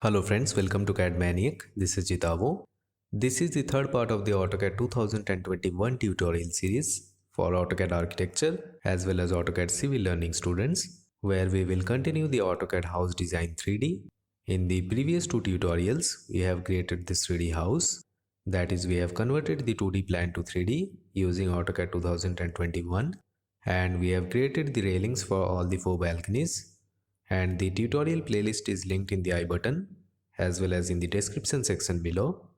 Hello friends, welcome to CAD Maniac. This is Jitavo. This is the third part of the AutoCAD 2021 tutorial series for AutoCAD Architecture as well as AutoCAD Civil Learning students, where we will continue the AutoCAD House Design 3D. In the previous two tutorials, we have created this 3D house. That is, we have converted the 2D plan to 3D using AutoCAD 2021, and we have created the railings for all the 4 balconies, and the tutorial playlist is linked in the I button as well as in the description section below.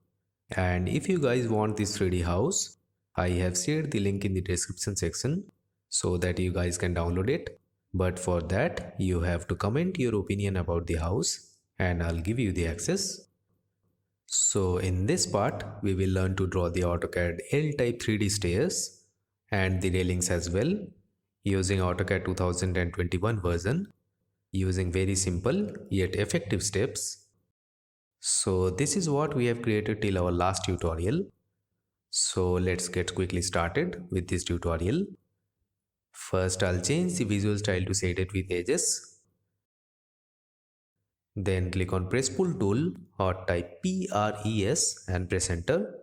And if you guys want this 3D house, I have shared the link in the description section so that you guys can download it. But for that, you have to comment your opinion about the house and I'll give you the access. So in this part, we will learn to draw the AutoCAD L-type 3D stairs and the railings as well using AutoCAD 2021 version, using very simple yet effective steps. So this is what we have created till our last tutorial. So let's get quickly started with this tutorial. First, I'll change the visual style to shaded with edges. Then click on Press Pull tool or type PRES and press enter.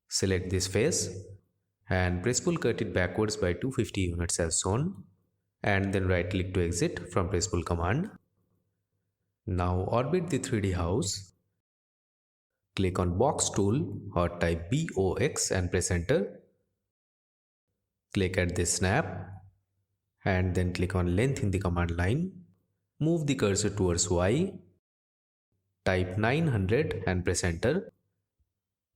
Select this face and press pull cut it backwards by 250 units as shown, and then right click to exit from press pull command. Now orbit the 3D house. Click on box tool or type BOX and press enter. Click at this snap and then click on length in the command line. Move the cursor towards Y. Type 900 and press enter.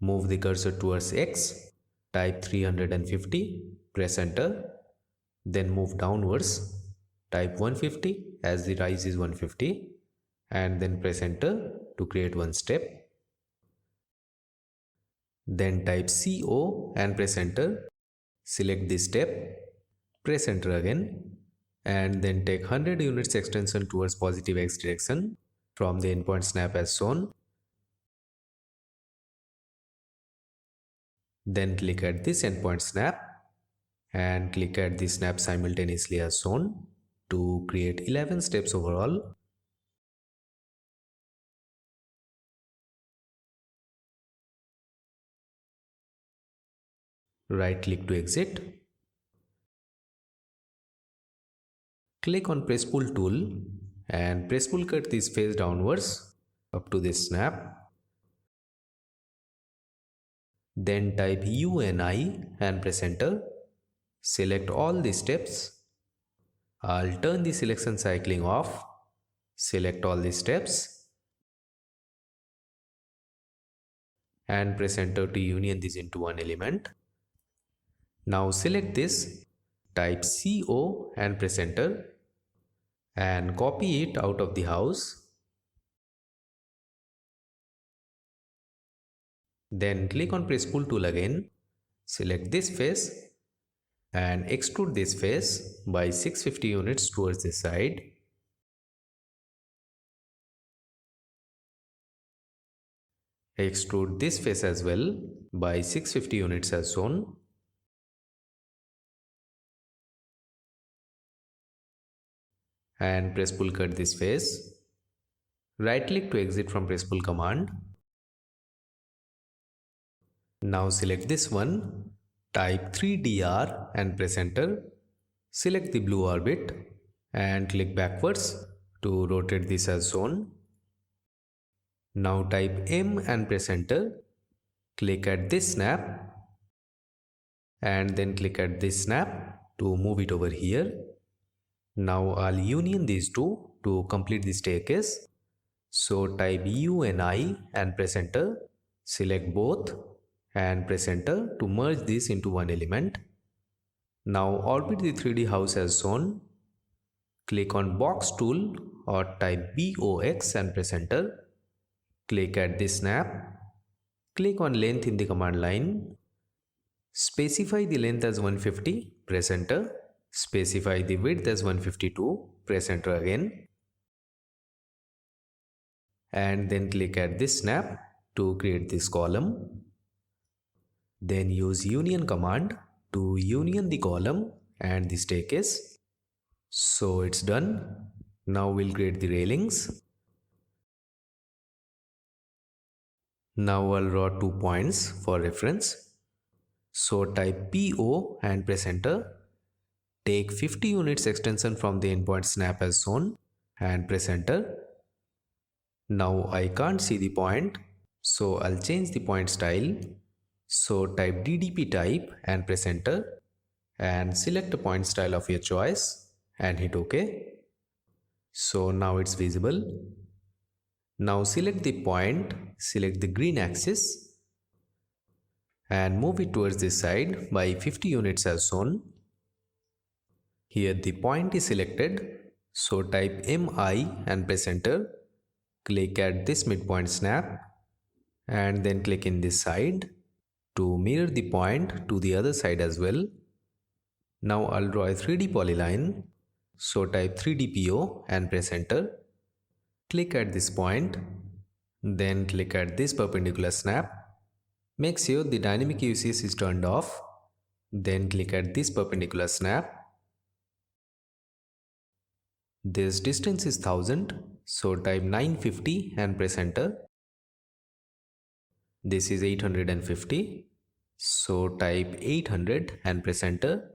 Move the cursor towards X. Type 350. Press enter. Then move downwards. Type 150 as the rise is 150. And then press enter to create one step. Then type CO and press enter. Select this step. Press enter again. And then take 100 units extension towards positive X direction from the endpoint snap as shown. Then click at this endpoint snap and click at the snap simultaneously as shown to create 11 steps overall. Right click to exit. Click on Press Pull tool and press pull cut this face downwards up to this snap. Then type UNI and press enter. Select all the steps. I'll turn the selection cycling off. Select all the steps and press enter to union this into one element. Now select this, type CO and press enter and copy it out of the house. Then click on Press Pull tool again, select this face and extrude this face by 650 units towards this side. Extrude this face as well by 650 units as shown. And press pull cut this face. Right click to exit from press pull command. Now select this one, type 3DR and press enter. Select the blue orbit and click backwards to rotate this as shown. Now type M and press enter. Click at this snap and then click at this snap to move it over here. Now I'll union these two to complete the staircase. So type UNI and press enter. Select both and press enter to merge this into one element. Now orbit the 3D house as shown. Click on box tool or type BOX and press enter. Click at this snap. Click on length in the command line. Specify the length as 150. Press enter. Specify the width as 152. Press enter again. And then click at this snap to create this column. Then use union command to union the column and the staircase. So it's done. Now we'll create the railings. Now I'll draw 2 points for reference. So type PO and press enter. Take 50 units extension from the endpoint snap as shown and press enter. Now I can't see the point, so I'll change the point style. So type DDP type and press enter and select a point style of your choice and hit OK. So now it's visible. Now select the point, select the green axis and move it towards this side by 50 units as shown. Here the point is selected, so type MI and press enter. Click at this midpoint snap and then click in this side to mirror the point to the other side as well. Now I'll draw a 3D polyline, so type 3DPO and press enter. Click at this point, then click at this perpendicular snap. Make sure the dynamic UCS is turned off, then click at this perpendicular snap. This distance is 1000, so type 950 and press enter. This is 850, so type 800 and press enter.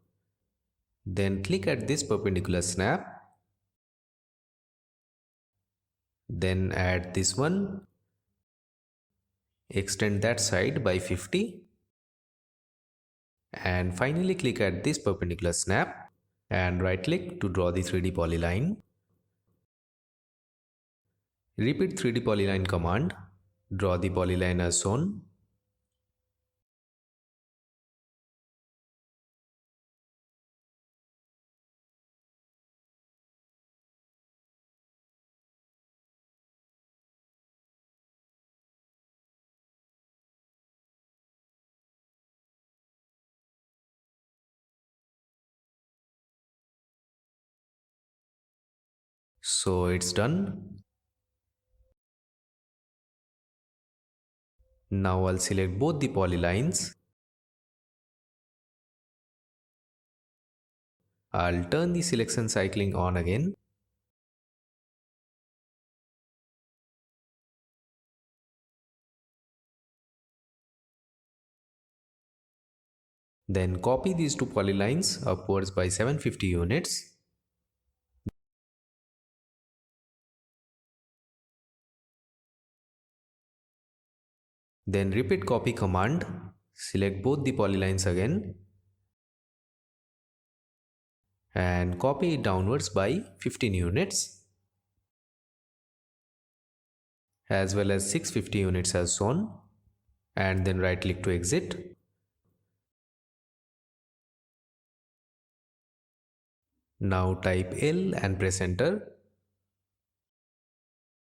Then click at this perpendicular snap. Then add this one. Extend that side by 50. And finally click at this perpendicular snap and right click to draw the 3D polyline. Repeat 3D polyline command. Draw the polyline as shown. So it's done. Now I'll select both the polylines. I'll turn the selection cycling on again. Then copy these two polylines upwards by 750 units. Then repeat copy command. Select both the polylines again. And copy it downwards by 15 units. As well as 650 units as shown. And then right click to exit. Now type L and press enter.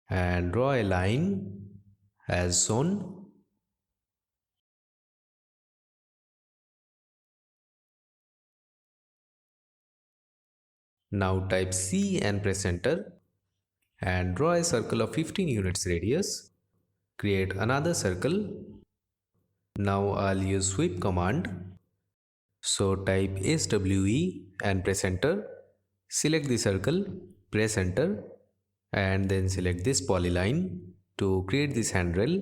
And draw a line as shown. Now type C and press enter and draw a circle of 15 units radius. Create another circle. Now I'll use sweep command. So type SWE and press enter. Select the circle, press enter and then select this polyline to create this handrail.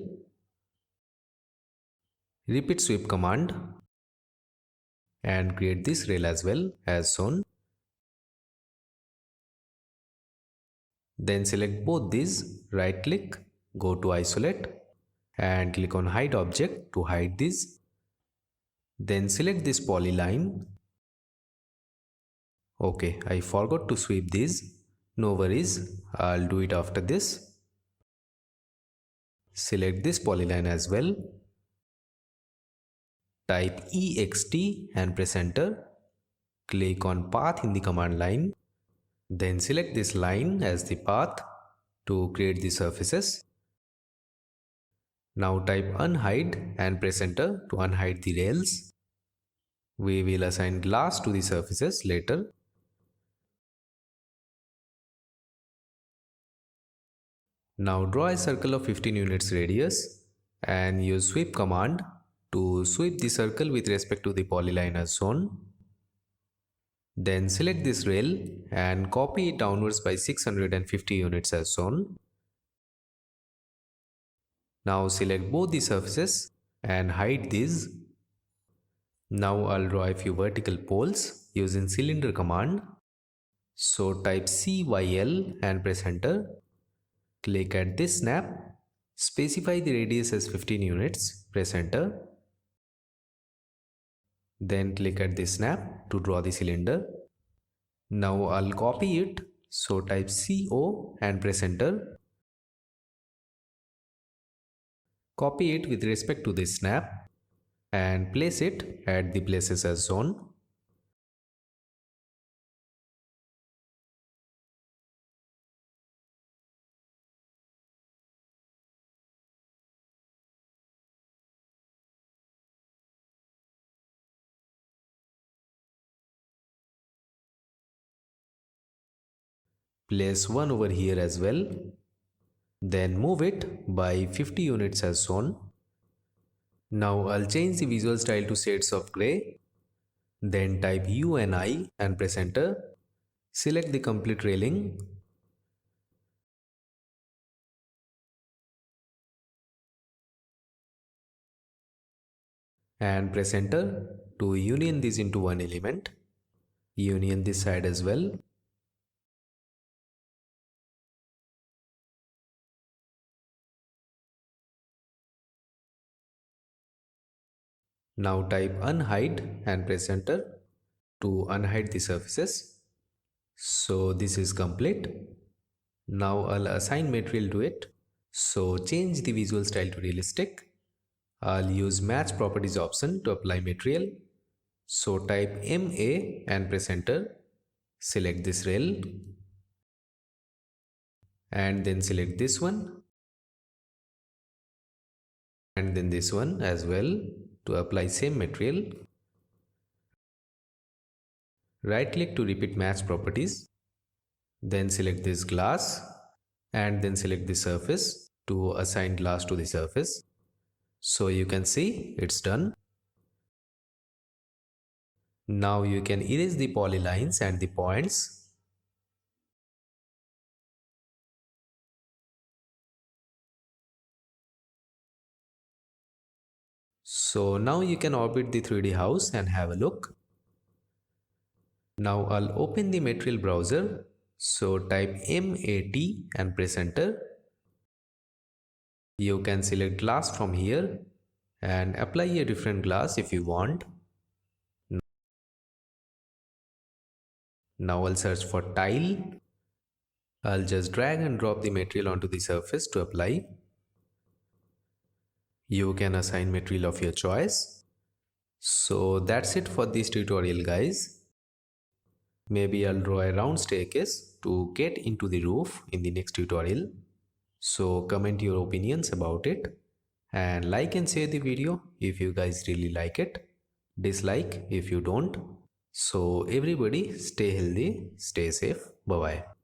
Repeat sweep command and create this rail as well as shown. Then select both these, right click, go to isolate and click on hide object to hide this. Then select this polyline. Okay, I forgot to sweep these. No worries, I'll do it after this. Select this polyline as well. Type EXT and press enter. Click on path in the command line. Then select this line as the path to create the surfaces. Now type unhide and press enter to unhide the rails. We will assign glass to the surfaces later. Now draw a circle of 15 units radius and use sweep command to sweep the circle with respect to the polyline as shown. Then select this rail and copy it downwards by 650 units as shown. Now select both the surfaces and hide these. Now I'll draw a few vertical poles using cylinder command. So type CYL and press enter. Click at this snap. Specify the radius as 15 units. Press enter. Then click at this snap to draw the cylinder. Now I'll copy it. So type CO and press enter. Copy it with respect to this snap and place it at the places as shown. Place one over here as well. Then move it by 50 units as shown. Now I'll change the visual style to shades of grey. Then type UNI and press enter. Select the complete railing. And press enter to union this into one element. Union this side as well. Now type unhide and press enter to unhide the surfaces. So this is complete. Now I'll assign material to it. So change the visual style to realistic. I'll use match properties option to apply material. So type MA and press enter. Select this rail and then select this one and then this one as well to apply same material. Right click to repeat match properties. Then select this glass and then select the surface to assign glass to the surface. So you can see it's done. Now you can erase the polylines and the points. So now you can orbit the 3D house and have a look. Now I'll open the material browser. So type MAT and press enter. You can select glass from here and apply a different glass if you want. Now I'll search for tile. I'll just drag and drop the material onto the surface to apply. You can assign material of your choice. So that's it for this tutorial, guys. Maybe I'll draw a round staircase to get into the roof in the next tutorial. So comment your opinions about it and like and share the video if you guys really like it. Dislike if you don't. So everybody stay healthy, stay safe. Bye bye.